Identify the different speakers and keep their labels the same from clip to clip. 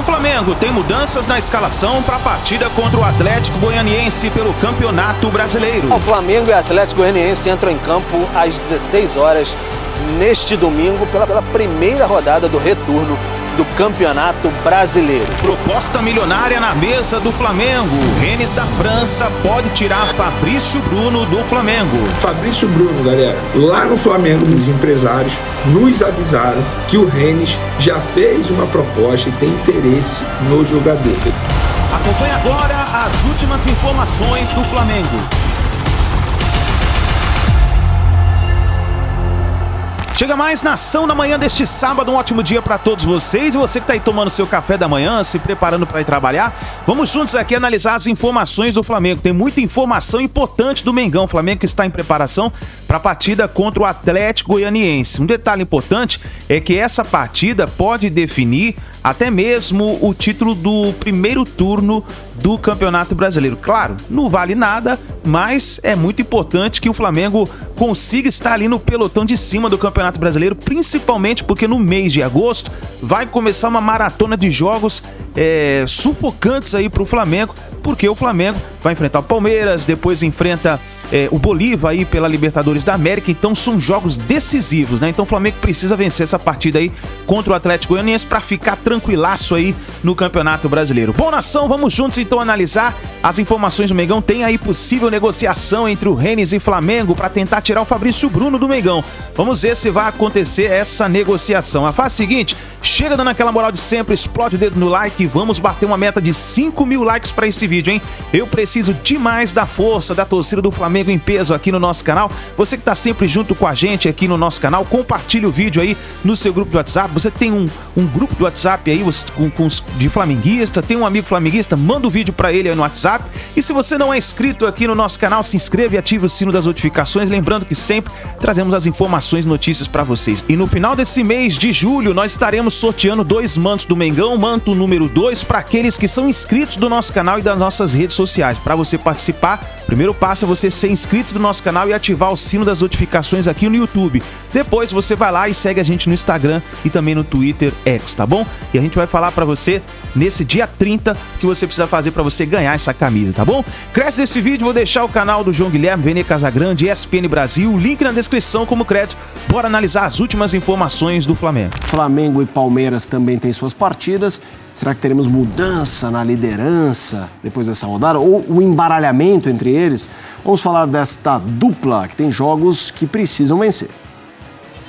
Speaker 1: Flamengo tem mudanças na escalação para a partida contra o Atlético Goianiense pelo Campeonato Brasileiro.
Speaker 2: O Flamengo e o Atlético Goianiense entram em campo às 16 horas neste domingo pela primeira rodada do retorno do Campeonato Brasileiro.
Speaker 1: Proposta milionária na mesa do Flamengo. Rennes da França pode tirar Fabrício Bruno do Flamengo.
Speaker 3: Fabrício Bruno, galera, lá no Flamengo, os empresários nos avisaram que o Rennes já fez uma proposta e tem interesse no jogador.
Speaker 1: Acompanhe agora as últimas informações do Flamengo. Chega mais Nação na manhã deste sábado, um ótimo dia para todos vocês. E você que está aí tomando seu café da manhã, se preparando para ir trabalhar, vamos juntos aqui analisar as informações do Flamengo. Tem muita informação importante do Mengão. O Flamengo que está em preparação para a partida contra o Atlético Goianiense. Um detalhe importante é que essa partida pode definir até mesmo o título do primeiro turno do Campeonato Brasileiro. Claro, não vale nada, mas é muito importante que o Flamengo consiga estar ali no pelotão de cima do Campeonato Brasileiro, principalmente porque no mês de agosto vai começar uma maratona de jogos sufocantes aí para o Flamengo, porque o Flamengo vai enfrentar o Palmeiras, depois enfrenta o Bolívar aí pela Libertadores da América, então são jogos decisivos, né? Então o Flamengo precisa vencer essa partida aí contra o Atlético Goianiense para ficar tranquilaço aí no Campeonato Brasileiro. Bom, Nação, vamos juntos então analisar as informações do Mengão. Tem aí possível negociação entre o Rennes e Flamengo para tentar tirar o Fabrício Bruno do Mengão. Vamos ver se vai acontecer essa negociação. A fase seguinte, chega dando aquela moral de sempre, explode o dedo no like e vamos bater uma meta de 5.000 likes para esse vídeo, hein? Eu preciso demais da força da torcida do Flamengo em peso aqui no nosso canal. Você que está sempre junto com a gente aqui no nosso canal, compartilha o vídeo aí no seu grupo do WhatsApp. Você tem um grupo do WhatsApp aí de flamenguista, tem um amigo flamenguista, manda o vídeo para ele aí no WhatsApp. E se você não é inscrito aqui no nosso canal, se inscreve e ative o sino das notificações, lembrando que sempre trazemos as informações e notícias para vocês. E no final desse mês de julho, nós estaremos sorteando 2 mantos do Mengão, manto número 2 para aqueles que são inscritos do nosso canal e das nossas redes sociais. Para você participar, o primeiro passo é você ser inscrito do nosso canal e ativar o sino das notificações aqui no YouTube. Depois você vai lá e segue a gente no Instagram e também no Twitter X, tá bom? E a gente vai falar pra você nesse dia 30 o que você precisa fazer pra você ganhar essa camisa, tá bom? Crédito desse vídeo, vou deixar o canal do João Guilherme, Vene Casagrande, ESPN Brasil, link na descrição como crédito. Bora analisar as últimas informações do Flamengo.
Speaker 4: Flamengo e Palmeiras também têm suas partidas. Será que teremos mudança na liderança depois dessa rodada? Ou o embaralhamento entre eles? Vamos falar desta dupla que tem jogos que precisam vencer.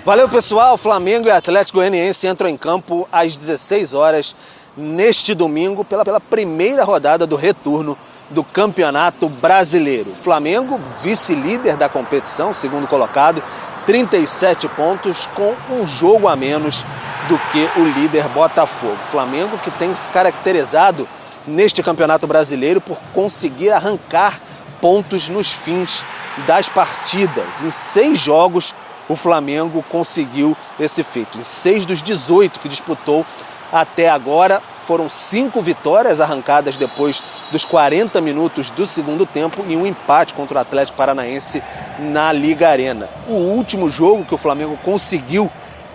Speaker 2: Valeu, pessoal. Flamengo e Atlético Goianiense entram em campo às 16 horas neste domingo pela primeira rodada do retorno do Campeonato Brasileiro. Flamengo, vice-líder da competição, segundo colocado, 37 pontos com um jogo a menos do que o líder Botafogo. Flamengo que tem se caracterizado neste Campeonato Brasileiro por conseguir arrancar pontos nos fins das partidas. Em 6 jogos o Flamengo conseguiu esse feito. Em 6 dos 18 que disputou até agora, foram 5 vitórias arrancadas depois dos 40 minutos do segundo tempo e um empate contra o Atlético Paranaense na Liga Arena. O último jogo que o Flamengo conseguiu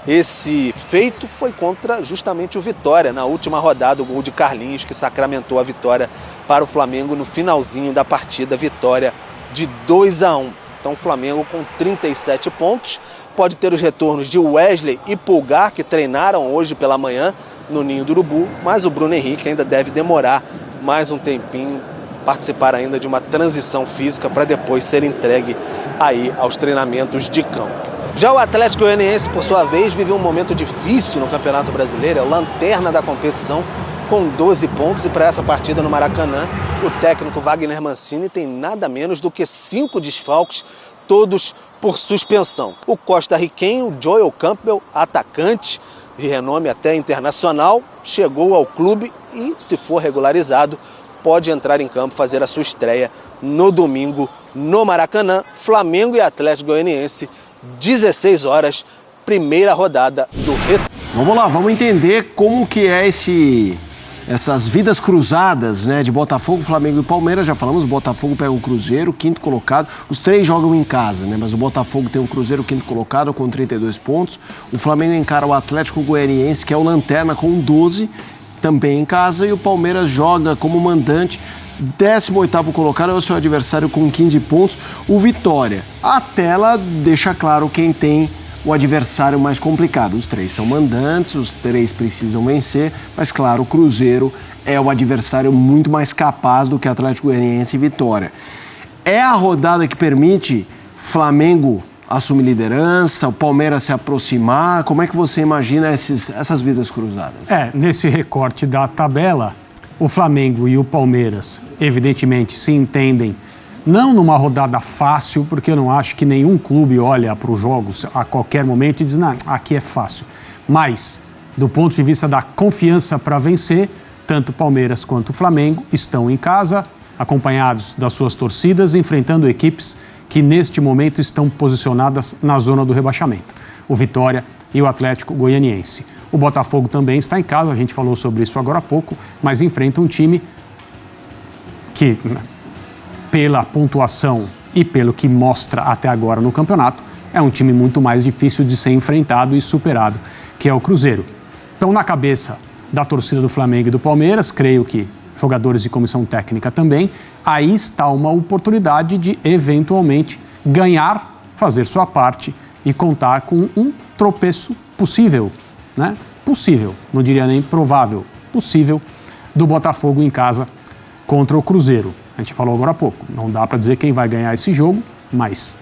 Speaker 2: esse feito foi contra justamente o Vitória, na última rodada, o gol de Carlinhos, que sacramentou a vitória para o Flamengo no finalzinho da partida, vitória de 2-1. Então o Flamengo com 37 pontos, pode ter os retornos de Wesley e Pulgar, que treinaram hoje pela manhã no Ninho do Urubu, mas o Bruno Henrique ainda deve demorar mais um tempinho, participar ainda de uma transição física para depois ser entregue aí aos treinamentos de campo. Já o Atlético Goianiense, por sua vez, vive um momento difícil no Campeonato Brasileiro, é o lanterna da competição com 12 pontos e para essa partida no Maracanã, o técnico Wagner Mancini tem nada menos do que 5 desfalques, todos por suspensão. O costarriquenho Joel Campbell, atacante de renome até internacional, chegou ao clube e, se for regularizado, pode entrar em campo, fazer a sua estreia no domingo no Maracanã. Flamengo e Atlético Goianiense, 16 horas, primeira rodada do retorno.
Speaker 4: Vamos lá, vamos entender como que é essas vidas cruzadas, né, de Botafogo, Flamengo e Palmeiras. Já falamos, o Botafogo pega o Cruzeiro, quinto colocado. Os 3 jogam em casa, né, mas o Botafogo tem o Cruzeiro, quinto colocado, com 32 pontos. O Flamengo encara o Atlético Goianiense, que é o lanterna, com 12. também em casa, e o Palmeiras joga como mandante. 18º colocado é o seu adversário com 15 pontos, o Vitória. A tela deixa claro quem tem o adversário mais complicado. Os 3 são mandantes, os 3 precisam vencer, mas claro, o Cruzeiro é o adversário muito mais capaz do que Atlético Goianiense e Vitória. É a rodada que permite Flamengo assumir liderança, o Palmeiras se aproximar? Como é que você imagina essas vidas cruzadas?
Speaker 5: Nesse recorte da tabela, o Flamengo e o Palmeiras, evidentemente, se entendem, não numa rodada fácil, porque eu não acho que nenhum clube olha para os jogos a qualquer momento e diz, não, aqui é fácil. Mas, do ponto de vista da confiança para vencer, tanto o Palmeiras quanto o Flamengo estão em casa, acompanhados das suas torcidas, enfrentando equipes que neste momento estão posicionadas na zona do rebaixamento. O Vitória e o Atlético Goianiense. O Botafogo também está em casa, a gente falou sobre isso agora há pouco, mas enfrenta um time que, pela pontuação e pelo que mostra até agora no campeonato, é um time muito mais difícil de ser enfrentado e superado, que é o Cruzeiro. Então, na cabeça da torcida do Flamengo e do Palmeiras, creio que jogadores de comissão técnica também, aí está uma oportunidade de, eventualmente, ganhar, fazer sua parte e contar com um tropeço possível, né? Possível, não diria nem provável, possível, do Botafogo em casa contra o Cruzeiro. A gente falou agora há pouco, não dá para dizer quem vai ganhar esse jogo, mas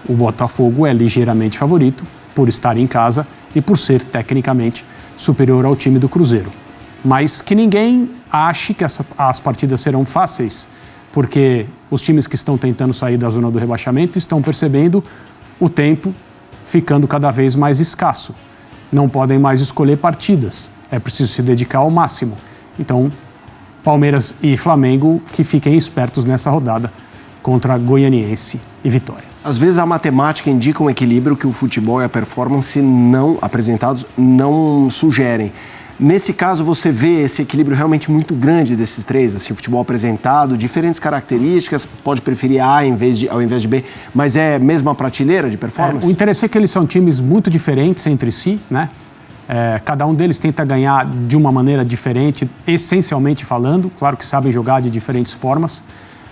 Speaker 5: o Botafogo é ligeiramente favorito por estar em casa e por ser, tecnicamente, superior ao time do Cruzeiro. Mas que ninguém ache que as partidas serão fáceis, porque os times que estão tentando sair da zona do rebaixamento estão percebendo o tempo ficando cada vez mais escasso. Não podem mais escolher partidas, é preciso se dedicar ao máximo. Então, Palmeiras e Flamengo que fiquem espertos nessa rodada contra Goianiense e Vitória.
Speaker 4: Às vezes a matemática indica um equilíbrio que o futebol e a performance não apresentados não sugerem. Nesse caso, você vê esse equilíbrio realmente muito grande desses 3, assim, o futebol apresentado, diferentes características, pode preferir A ao invés de B, mas é a mesma prateleira de performance?
Speaker 5: O interessante é que eles são times muito diferentes entre si, né? Cada um deles tenta ganhar de uma maneira diferente, essencialmente falando, claro que sabem jogar de diferentes formas,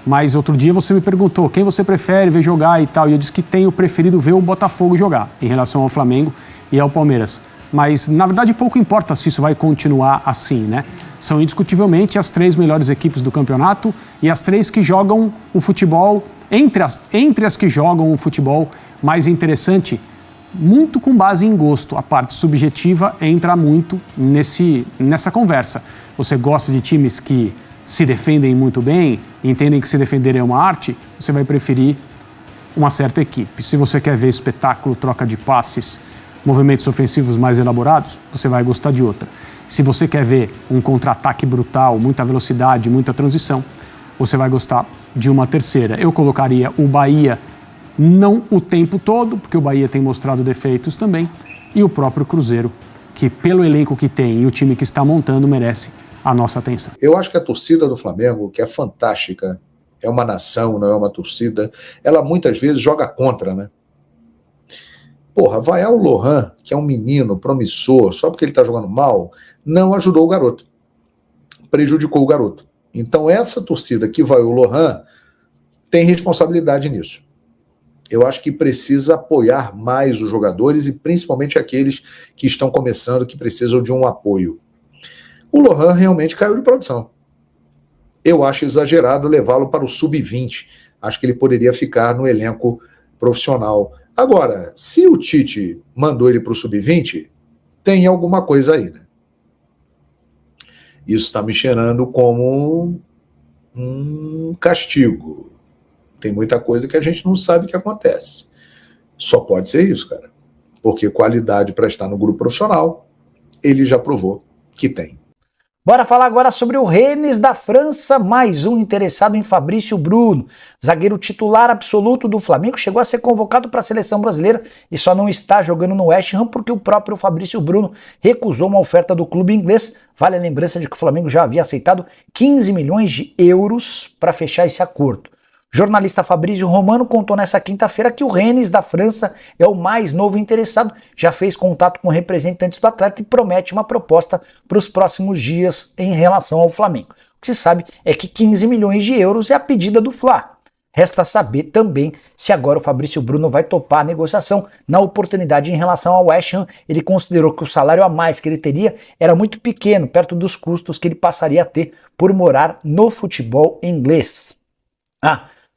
Speaker 5: mas outro dia você me perguntou quem você prefere ver jogar e tal, e eu disse que tenho preferido ver o Botafogo jogar em relação ao Flamengo e ao Palmeiras. Mas, na verdade, pouco importa se isso vai continuar assim, né? São indiscutivelmente as 3 melhores equipes do campeonato e as 3 que jogam o futebol, entre as que jogam o futebol mais interessante, muito com base em gosto. A parte subjetiva entra muito nessa conversa. Você gosta de times que se defendem muito bem, entendem que se defender é uma arte, você vai preferir uma certa equipe. Se você quer ver espetáculo, troca de passes, movimentos ofensivos mais elaborados, você vai gostar de outra. Se você quer ver um contra-ataque brutal, muita velocidade, muita transição, você vai gostar de uma terceira. Eu colocaria o Bahia, não o tempo todo, porque o Bahia tem mostrado defeitos também, e o próprio Cruzeiro, que pelo elenco que tem e o time que está montando, merece a nossa atenção.
Speaker 3: Eu acho que a torcida do Flamengo, que é fantástica, é uma nação, não é uma torcida, ela muitas vezes joga contra, né? Porra, vai o Lohan, que é um menino promissor, só porque ele está jogando mal, não ajudou o garoto. Prejudicou o garoto. Então essa torcida que vai o Lohan tem responsabilidade nisso. Eu acho que precisa apoiar mais os jogadores e principalmente aqueles que estão começando, que precisam de um apoio. O Lohan realmente caiu de produção. Eu acho exagerado levá-lo para o sub-20. Acho que ele poderia ficar no elenco profissional. Agora, se o Tite mandou ele para o sub-20, tem alguma coisa aí, né? Isso está me cheirando como um castigo. Tem muita coisa que a gente não sabe que acontece. Só pode ser isso, cara. Porque qualidade para estar no grupo profissional, ele já provou que tem.
Speaker 6: Bora falar agora sobre o Rennes da França, mais um interessado em Fabrício Bruno. Zagueiro titular absoluto do Flamengo, chegou a ser convocado para a seleção brasileira e só não está jogando no West Ham porque o próprio Fabrício Bruno recusou uma oferta do clube inglês. Vale a lembrança de que o Flamengo já havia aceitado 15 milhões de euros para fechar esse acordo. O Jornalista Fabrício Romano contou nessa quinta-feira que o Rennes da França é o mais novo interessado, já fez contato com representantes do atleta e promete uma proposta para os próximos dias em relação ao Flamengo. O que se sabe é que 15 milhões de euros é a pedida do Fla. Resta saber também se agora o Fabrício Bruno vai topar a negociação. Na oportunidade em relação ao West Ham, ele considerou que o salário a mais que ele teria era muito pequeno, perto dos custos que ele passaria a ter por morar no futebol inglês.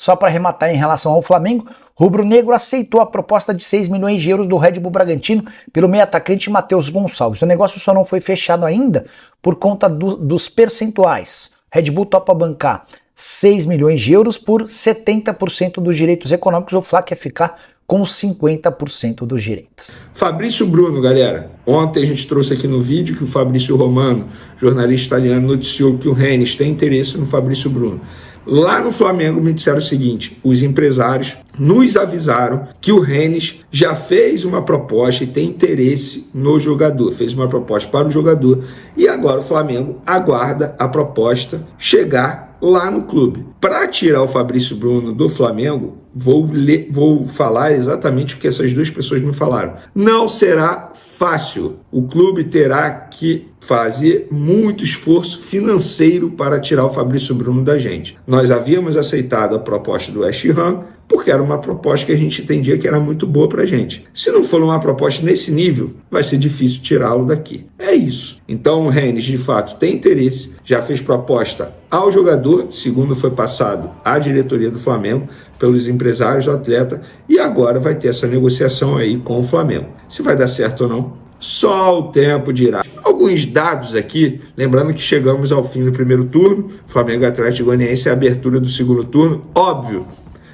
Speaker 6: Só para arrematar em relação ao Flamengo, Rubro Negro aceitou a proposta de 6 milhões de euros do Red Bull Bragantino pelo meio-atacante Matheus Gonçalves. O negócio só não foi fechado ainda por conta dos percentuais. Red Bull topa bancar 6 milhões de euros por 70% dos direitos econômicos. O Fla quer ficar com 50% dos direitos.
Speaker 7: Fabrício Bruno, galera. Ontem a gente trouxe aqui no vídeo que o Fabrício Romano, jornalista italiano, noticiou que o Rennes tem interesse no Fabrício Bruno. Lá no Flamengo me disseram o seguinte: os empresários nos avisaram que o Rennes já fez uma proposta e tem interesse no jogador, fez uma proposta para o jogador e agora o Flamengo aguarda a proposta chegar lá no clube. Para tirar o Fabrício Bruno do Flamengo, vou falar exatamente o que essas duas pessoas me falaram. Não será fácil. O clube terá que fazer muito esforço financeiro para tirar o Fabrício Bruno da gente. Nós havíamos aceitado a proposta do West Ham, porque era uma proposta que a gente entendia que era muito boa pra gente. Se não for uma proposta nesse nível, vai ser difícil tirá-lo daqui. É isso. Então o Rennes, de fato, tem interesse, já fez proposta ao jogador, segundo foi passado à diretoria do Flamengo, pelos empresários do atleta, e agora vai ter essa negociação aí com o Flamengo. Se vai dar certo ou não, só o tempo dirá. Alguns dados aqui, lembrando que chegamos ao fim do primeiro turno, Flamengo e Atlético Goianiense, a abertura do segundo turno, óbvio.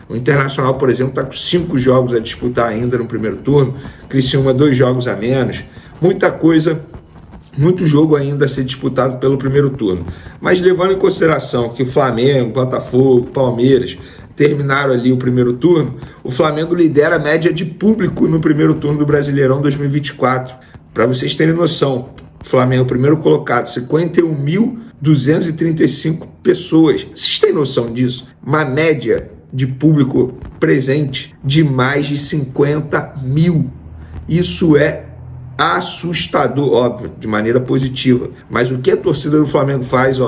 Speaker 7: O Internacional, por exemplo, está com 5 jogos a disputar ainda no primeiro turno, Criciúma 2 jogos a menos, muita coisa, muito jogo ainda a ser disputado pelo primeiro turno. Mas levando em consideração que o Flamengo, Botafogo, Palmeiras terminaram ali o primeiro turno, o Flamengo lidera a média de público no primeiro turno do Brasileirão 2024. Para vocês terem noção, o Flamengo, primeiro colocado, 51.235 pessoas. Vocês têm noção disso? Uma média de público presente de mais de 50 mil. Isso é assustador, óbvio, de maneira positiva. Mas o que a torcida do Flamengo faz,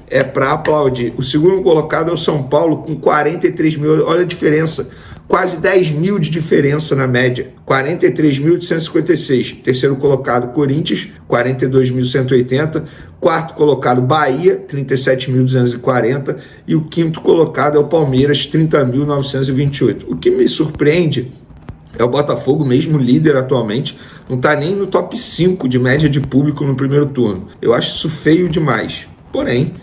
Speaker 7: é para aplaudir. O segundo colocado é o São Paulo com 43 mil. Olha a diferença. Quase 10 mil de diferença na média. 43.156. Terceiro colocado, Corinthians, 42.180. Quarto colocado, Bahia, 37.240. E o quinto colocado é o Palmeiras, 30.928. O que me surpreende é o Botafogo, mesmo líder atualmente, não está nem no top 5 de média de público no primeiro turno. Eu acho isso feio demais. Porém,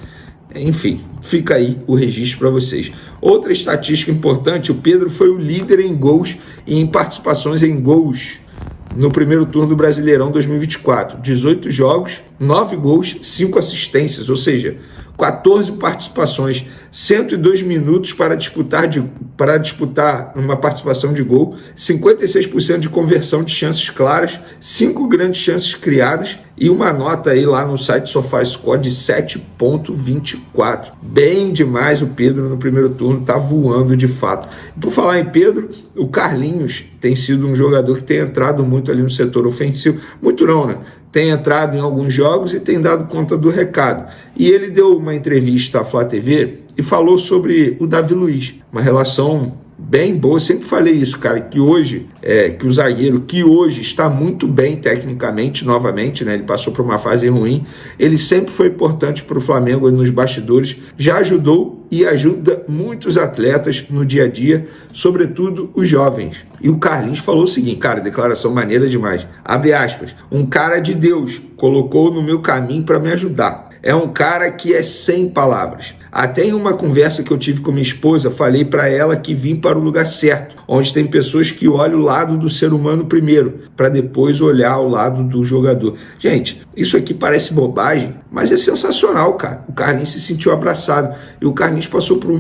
Speaker 7: enfim, fica aí o registro para vocês. Outra estatística importante, o Pedro foi o líder em gols e em participações em gols no primeiro turno do Brasileirão 2024. 18 jogos, 9 gols, 5 assistências, ou seja, 14 participações, 102 minutos para disputar uma participação de gol, 56% de conversão de chances claras, 5 grandes chances criadas e uma nota aí lá no site SofaScore de 7.24. Bem demais o Pedro no primeiro turno, tá voando de fato. E por falar em Pedro, o Carlinhos tem sido um jogador que tem entrado muito ali no setor ofensivo, muito não, né? Tem entrado em alguns jogos e tem dado conta do recado. E ele deu uma entrevista à Flá TV e falou sobre o Davi Luiz, uma relação bem boa. Eu sempre falei isso, cara, que hoje, que o zagueiro, que hoje está muito bem tecnicamente, novamente, né? Ele passou por uma fase ruim, ele sempre foi importante para o Flamengo nos bastidores, já ajudou e ajuda muitos atletas no dia a dia, sobretudo os jovens. E o Carlinhos falou o seguinte, cara, declaração maneira demais, abre aspas, um cara de Deus colocou no meu caminho para me ajudar. É um cara que é sem palavras. Até em uma conversa que eu tive com minha esposa, falei para ela que vim para o lugar certo, onde tem pessoas que olham o lado do ser humano primeiro, para depois olhar o lado do jogador. Gente, isso aqui parece bobagem, mas é sensacional, cara. O Carlinhos se sentiu abraçado. E o Carlinhos passou por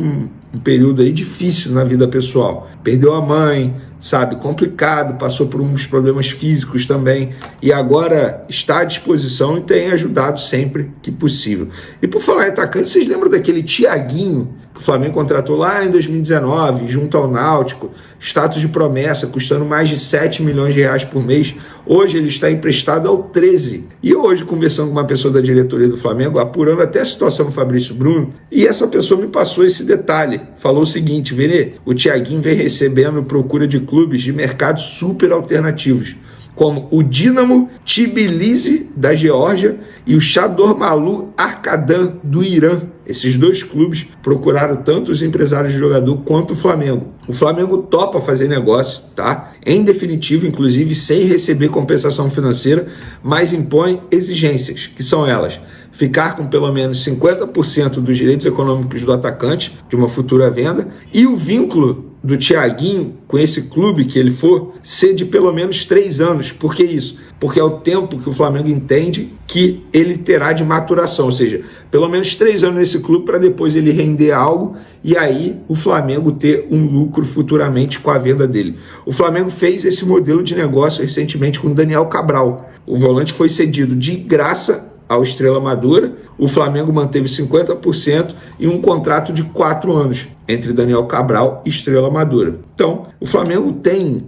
Speaker 7: um período aí difícil na vida pessoal. Perdeu a mãe, sabe, complicado, passou por uns problemas físicos também e agora está à disposição e tem ajudado sempre que possível. E por falar em atacante, vocês lembram daquele Thiaguinho que o Flamengo contratou lá em 2019, junto ao Náutico, status de promessa, custando mais de 7 milhões de reais por mês. Hoje ele está emprestado ao 13. E hoje, conversando com uma pessoa da diretoria do Flamengo, apurando até a situação do Fabrício Bruno, e essa pessoa me passou esse detalhe. Falou o seguinte: Vene, o Thiaguinho vem recebendo procura de clubes de mercado super alternativos, como o Dinamo Tbilisi da Geórgia e o Chadormalu Arkadan do Irã. Esses dois clubes procuraram tanto os empresários de jogador quanto o Flamengo. O Flamengo topa fazer negócio, tá? Em definitivo, inclusive sem receber compensação financeira, mas impõe exigências, que são elas: ficar com pelo menos 50% dos direitos econômicos do atacante de uma futura venda e o vínculo do Thiaguinho com esse clube que ele for ser de pelo menos 3 anos. Por que isso? Porque é o tempo que o Flamengo entende que ele terá de maturação, ou seja, pelo menos 3 anos nesse clube para depois ele render algo e aí o Flamengo ter um lucro futuramente com a venda dele. O Flamengo fez esse modelo de negócio recentemente com o Daniel Cabral. O volante foi cedido de graça ao Estrela Amadora, o Flamengo manteve 50% e um contrato de 4 anos entre Daniel Cabral e Estrela Amadora. Então, o Flamengo tem,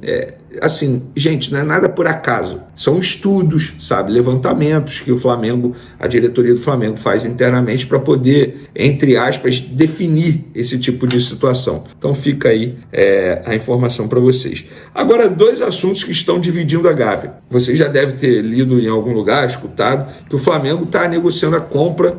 Speaker 7: assim, gente, não é nada por acaso. São estudos, sabe, levantamentos que o Flamengo, a diretoria do Flamengo faz internamente para poder, entre aspas, definir esse tipo de situação. Então fica aí a informação para vocês. Agora, 2 assuntos que estão dividindo a Gávea. Você já deve ter lido em algum lugar, escutado, que o Flamengo está negociando a compra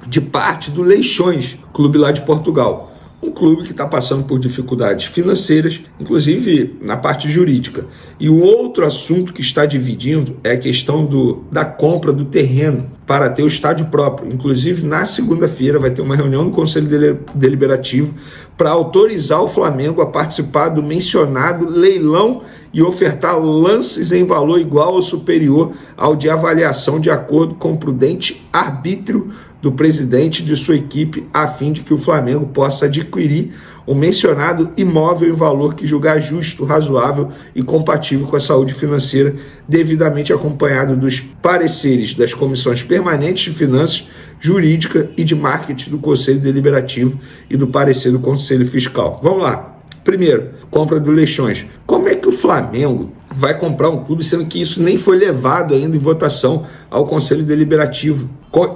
Speaker 7: de parte do Leixões, clube lá de Portugal. Um clube que está passando por dificuldades financeiras, inclusive na parte jurídica. E o outro assunto que está dividindo é a questão da compra do terreno para ter o estádio próprio. Inclusive, na segunda-feira vai ter uma reunião no Conselho Deliberativo para autorizar o Flamengo a participar do mencionado leilão e ofertar lances em valor igual ou superior ao de avaliação de acordo com o prudente arbítrio do presidente de sua equipe, a fim de que o Flamengo possa adquirir o mencionado imóvel em valor que julgar justo, razoável e compatível com a saúde financeira, devidamente acompanhado dos pareceres das comissões permanentes de finanças, jurídica e de marketing do Conselho Deliberativo e do parecer do Conselho Fiscal. Vamos lá. Primeiro, compra do Leixões. Como é que o Flamengo vai comprar um clube sendo que isso nem foi levado ainda em votação ao Conselho Deliberativo?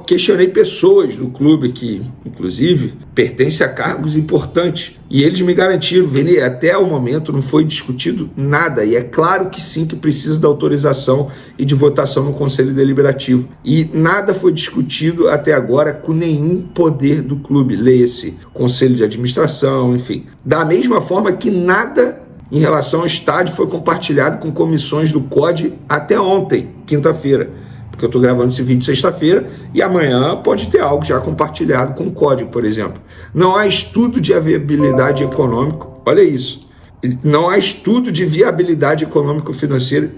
Speaker 7: Questionei pessoas do clube que, inclusive, pertencem a cargos importantes e eles me garantiram, Vene, até o momento não foi discutido nada e é claro que sim, que precisa da autorização e de votação no Conselho Deliberativo e nada foi discutido até agora com nenhum poder do clube, leia-se Conselho de Administração, enfim. Da mesma forma que nada em relação ao estádio foi compartilhado com comissões do COD até ontem, quinta-feira. Porque eu estou gravando esse vídeo sexta-feira e amanhã pode ter algo já compartilhado com o COD, por exemplo. Não há estudo de viabilidade econômica, olha isso. Não há estudo de viabilidade econômico-financeira.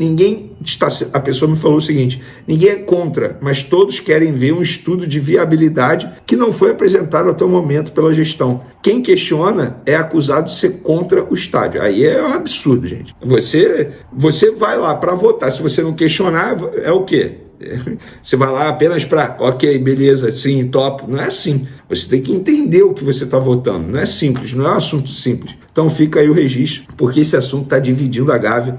Speaker 7: A pessoa me falou o seguinte: ninguém é contra, mas todos querem ver um estudo de viabilidade que não foi apresentado até o momento pela gestão. Quem questiona é acusado de ser contra o estádio. Aí é um absurdo, gente. Você vai lá para votar. Se você não questionar, é o quê? Você vai lá apenas para, ok, beleza, sim, topo. Não é assim. Você tem que entender o que você está votando. Não é simples, não é um assunto simples. Então fica aí o registro, porque esse assunto está dividindo a Gávea.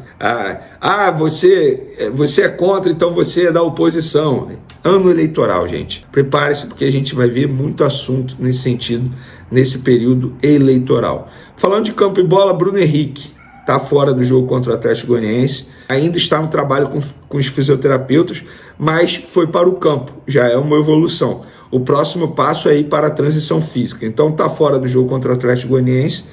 Speaker 7: Você é contra, então você é da oposição. Ano eleitoral, gente. Prepare-se, porque a gente vai ver muito assunto nesse sentido, nesse período eleitoral. Falando de campo e bola, Bruno Henrique está fora do jogo contra o Atlético Goianiense. Ainda está no trabalho com os fisioterapeutas, mas foi para o campo. Já é uma evolução. O próximo passo é ir para a transição física. Então está fora do jogo contra o Atlético Goianiense.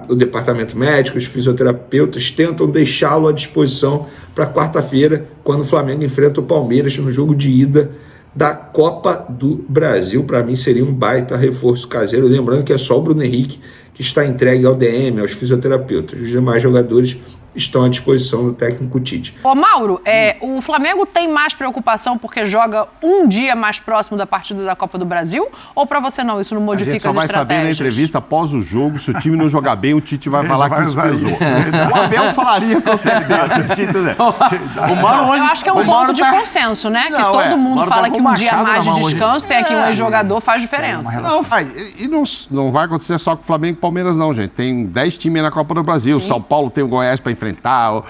Speaker 7: O departamento médico, os fisioterapeutas tentam deixá-lo à disposição para quarta-feira, quando o Flamengo enfrenta o Palmeiras no jogo de ida da Copa do Brasil. Para mim seria um baita reforço caseiro. Lembrando que é só o Bruno Henrique que está entregue ao DM, aos fisioterapeutas. Os demais jogadores estão à disposição do técnico Tite.
Speaker 8: Ô Mauro, o Flamengo tem mais preocupação porque joga um dia mais próximo da partida da Copa do Brasil? Ou pra você não, isso não modifica as estratégias?
Speaker 9: A gente só vai saber na entrevista após o jogo, se o time não jogar bem, o Tite vai falar que isso pesou. O Abel falaria com certeza.
Speaker 8: Eu acho que é um ponto de consenso, né? Que todo mundo fala que um dia mais de descanso, tem aqui um ex-jogador, faz diferença.
Speaker 9: Não, e não vai acontecer só com o Flamengo e Palmeiras, não, gente. Tem 10 times na Copa do Brasil. Sim. São Paulo tem o Goiás para enfrentar.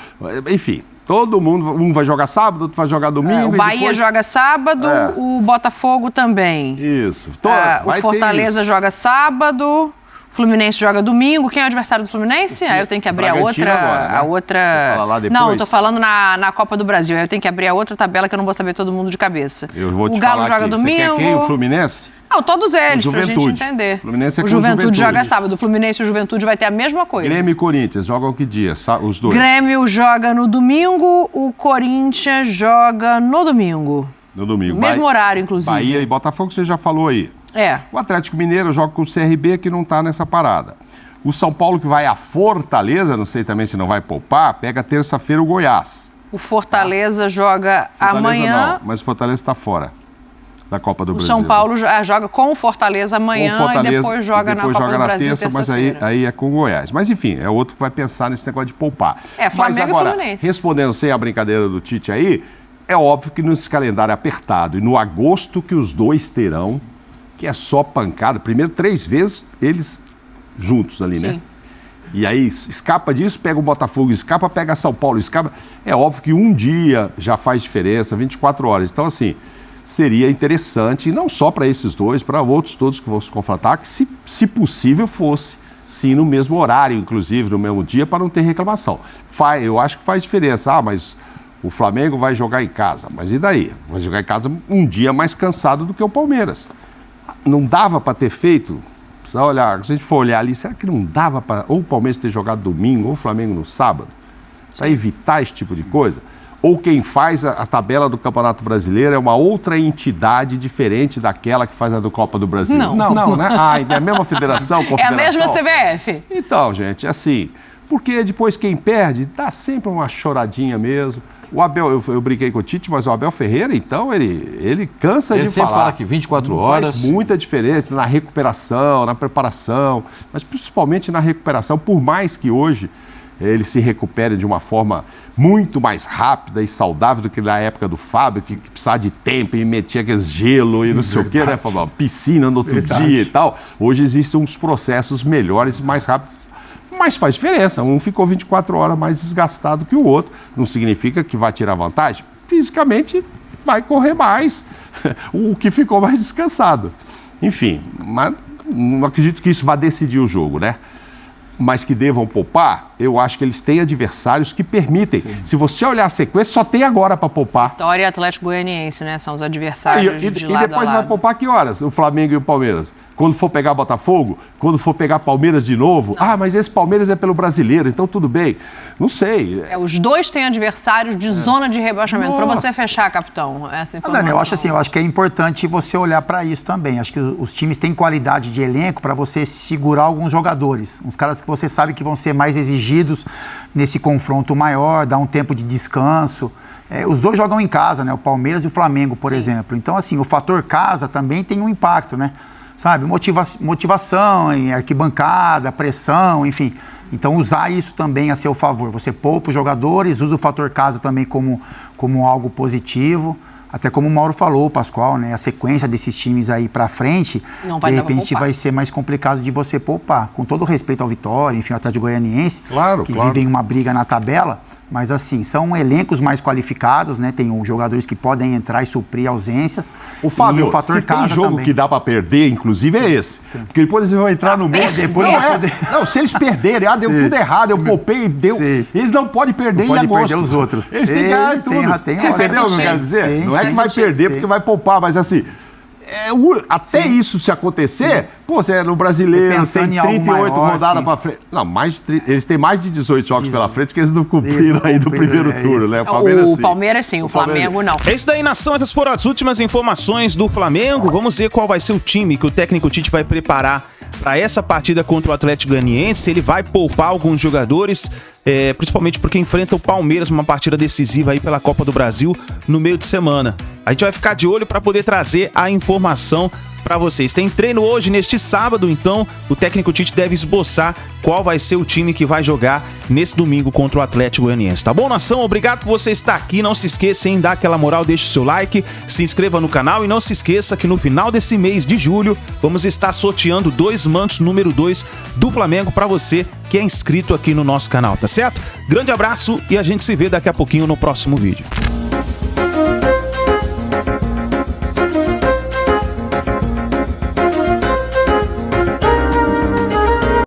Speaker 9: Enfim, todo mundo. Um vai jogar sábado, outro vai jogar domingo.
Speaker 8: O Bahia joga sábado, o Botafogo também.
Speaker 9: Isso.
Speaker 8: O Fortaleza joga sábado. Fluminense joga domingo. Quem é o adversário do Fluminense? Aí eu tenho que abrir a outra.
Speaker 9: Agora, né?
Speaker 8: A outra...
Speaker 9: Você fala lá depois?
Speaker 8: Não, eu tô falando na Copa do Brasil. Aí eu tenho que abrir a outra tabela que eu não vou saber todo mundo de cabeça.
Speaker 9: Eu vou te
Speaker 8: o Galo
Speaker 9: falar
Speaker 8: joga
Speaker 9: aqui.
Speaker 8: domingo.
Speaker 9: Você quer quem? O Fluminense?
Speaker 8: Não, todos eles, pra
Speaker 9: Juventude.
Speaker 8: gente entender.
Speaker 9: Fluminense é
Speaker 8: o
Speaker 9: com
Speaker 8: Juventude joga sábado. O Fluminense e o Juventude vai ter a mesma coisa.
Speaker 9: Grêmio e Corinthians jogam que dia? Os dois.
Speaker 8: Grêmio joga no domingo, o Corinthians joga no domingo.
Speaker 9: No domingo.
Speaker 8: Mesmo horário, inclusive.
Speaker 9: Bahia e Botafogo, você já falou aí. O Atlético Mineiro joga com o CRB, que não está nessa parada. O São Paulo, que vai à Fortaleza, não sei também se não vai poupar, pega terça-feira o Goiás.
Speaker 8: O Fortaleza joga amanhã.
Speaker 9: Não, mas o Fortaleza está fora da Copa do Brasil.
Speaker 8: O São Paulo joga com o Fortaleza amanhã e depois joga na Copa do Brasil
Speaker 9: terça, mas aí é com o Goiás. Mas enfim, é outro que vai pensar nesse negócio de poupar.
Speaker 8: Flamengo
Speaker 9: mas agora,
Speaker 8: e Fluminense.
Speaker 9: Respondendo sem a brincadeira do Tite aí, é óbvio que nesse calendário apertado e no agosto que os dois terão, que é só pancada, primeiro 3 vezes eles juntos ali, né? E aí escapa disso, pega o Botafogo, escapa, pega São Paulo, escapa. É óbvio que um dia já faz diferença, 24 horas. Então, assim, seria interessante, e não só para esses dois, para outros todos que vão se confrontar, que se possível fosse, sim, no mesmo horário, inclusive, no mesmo dia, para não ter reclamação. Eu acho que faz diferença. mas o Flamengo vai jogar em casa. Mas e daí? Vai jogar em casa um dia mais cansado do que o Palmeiras. Não dava para ter feito... Se a gente for olhar ali, será que não dava para ou o Palmeiras ter jogado domingo ou o Flamengo no sábado? Para evitar esse tipo de coisa? Ou quem faz a tabela do Campeonato Brasileiro é uma outra entidade diferente daquela que faz a do Copa do Brasil? Não, né? É a mesma federação, confederação?
Speaker 8: É a mesma CBF.
Speaker 9: Então, gente, assim, porque depois quem perde dá sempre uma choradinha mesmo. O Abel, eu brinquei com o Tite, mas o Abel Ferreira, então, ele cansa de falar. Ele
Speaker 10: fala que 24 horas...
Speaker 9: Faz muita diferença na recuperação, na preparação, mas principalmente na recuperação, por mais que hoje ele se recupere de uma forma muito mais rápida e saudável do que na época do Fábio, que precisava de tempo e metia aqueles gelo e não sei o quê, né? Falava, piscina no outro dia e tal. Hoje existem uns processos melhores e mais rápidos. Mas faz diferença, um ficou 24 horas mais desgastado que o outro, não significa que vai tirar vantagem, fisicamente vai correr mais, o que ficou mais descansado. Enfim, mas não acredito que isso vá decidir o jogo, né? Mas que devam poupar, eu acho que eles têm adversários que permitem. Sim. Se você olhar a sequência, só tem agora para poupar.
Speaker 8: Vitória e Atlético Goianiense, né? São os adversários de lado a lado.
Speaker 9: E depois vai poupar que horas? O Flamengo e o Palmeiras? Quando for pegar Botafogo? Quando for pegar Palmeiras de novo?
Speaker 8: Não.
Speaker 9: Mas esse Palmeiras é pelo brasileiro, então tudo bem. Não sei.
Speaker 8: Os dois têm adversários de zona de rebaixamento. Para você fechar, capitão, essa informação.
Speaker 6: Daniel, eu acho que é importante você olhar para isso também. Acho que os times têm qualidade de elenco para você segurar alguns jogadores. Uns caras que você sabe que vão ser mais exigidos nesse confronto maior, dar um tempo de descanso. Os dois jogam em casa, né? O Palmeiras e o Flamengo, por exemplo. Então, assim, o fator casa também tem um impacto, né? Sabe, motivação em arquibancada, pressão, enfim. Então, usar isso também a seu favor. Você poupa os jogadores, usa o fator casa também como algo positivo. Até como o Mauro falou, Pascoal, né? A sequência desses times aí pra frente, de repente vai ser mais complicado de você poupar. Com todo respeito ao Vitória, enfim, ao Atlético Goianiense, que vivem uma briga na tabela. Mas, assim, são elencos mais qualificados, né? Tem jogadores que podem entrar e suprir ausências.
Speaker 9: O Fábio,
Speaker 6: o fator
Speaker 9: se tem jogo
Speaker 6: também.
Speaker 9: Que dá pra perder, inclusive, é esse. Sim. Porque depois eles vão entrar no meio. Não, se eles perderem, deu tudo errado, eu poupei, deu. Sim. Eles não podem perder em agosto.
Speaker 6: Perder os outros.
Speaker 9: Eles têm que ganhar tudo. Você entendeu o que eu quero dizer? Sim, não é que vai perder porque vai poupar, mas assim... até isso se acontecer, você no brasileiro tem 38 rodadas para frente. Não, eles têm mais de 18 jogos pela frente que eles não cumpriram aí do primeiro turno, né?
Speaker 8: O Palmeiras sim, o Flamengo não.
Speaker 1: É isso daí, nação. Essas foram as últimas informações do Flamengo. Vamos ver qual vai ser o time que o técnico Tite vai preparar para essa partida contra o Atlético Goianiense. Ele vai poupar alguns jogadores. principalmente porque enfrenta o Palmeiras numa partida decisiva aí pela Copa do Brasil no meio de semana. A gente vai ficar de olho para poder trazer a informação para vocês. Tem treino hoje, neste sábado, então o técnico Tite deve esboçar qual vai ser o time que vai jogar nesse domingo contra o Atlético Goianiense. Tá bom, nação? Obrigado por você estar aqui. Não se esqueça em dar aquela moral, deixe o seu like, se inscreva no canal e não se esqueça que no final desse mês de julho vamos estar sorteando 2 mantos número 2 do Flamengo para você que é inscrito aqui no nosso canal, tá certo? Grande abraço e a gente se vê daqui a pouquinho no próximo vídeo.